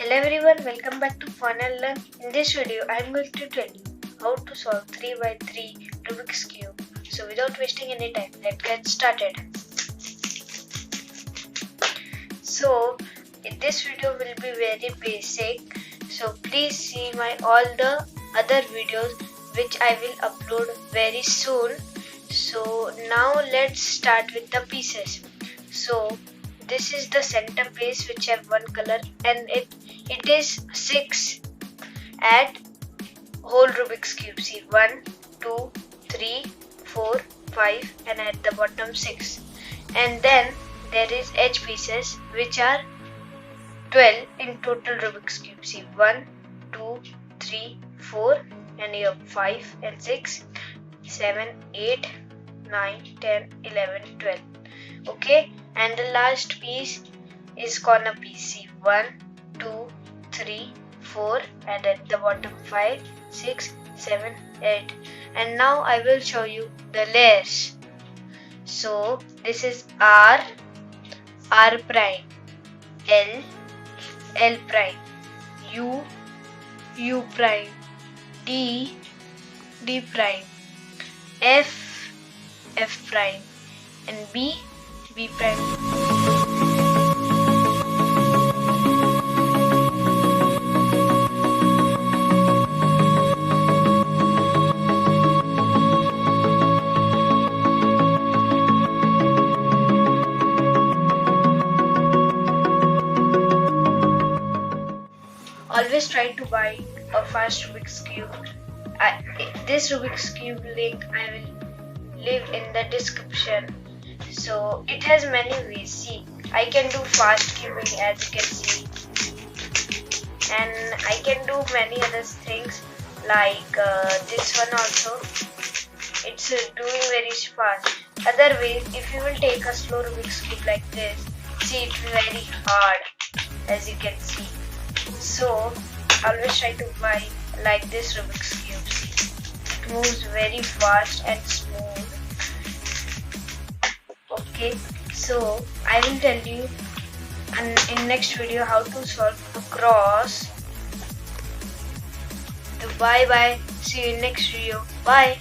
Hello everyone, welcome back to Fun and Learn. In this video, I am going to tell you how to solve 3x3 Rubik's Cube. So without wasting any time, let's get started. So in this video will be very basic. So please see my all the other videos which I will upload very soon. So now let's start with the pieces. So this is the center piece which have one color and it is 6 at whole Rubik's Cube. See 1, 2, 3, 4, 5 and at the bottom 6. And then there is edge pieces which are 12 in total Rubik's Cube. See 1, 2, 3, 4 and here 5 and 6, 7, 8, 9, 10, 11, 12. Okay, and the last piece is corner piece. See 1, 2, 3, 4 and at the bottom 5, 6, 7, 8. And now I will show you the layers. So this is R, R prime, L, L prime, U, U prime, D, D prime, F, F prime and B, B prime. Always try to buy a fast Rubik's Cube. This Rubik's Cube link I will leave in the description. So it has many ways. See, I can do fast cubing as you can see, and I can do many other things like this one also. It's doing very fast. Other ways, if you will take a slow Rubik's Cube like this, see it's very hard as you can see. So always try to buy like this Rubik's Cube. See, it moves very fast and smooth. Okay, so I will tell you in next video how to solve across. So bye bye. See you in next video. Bye.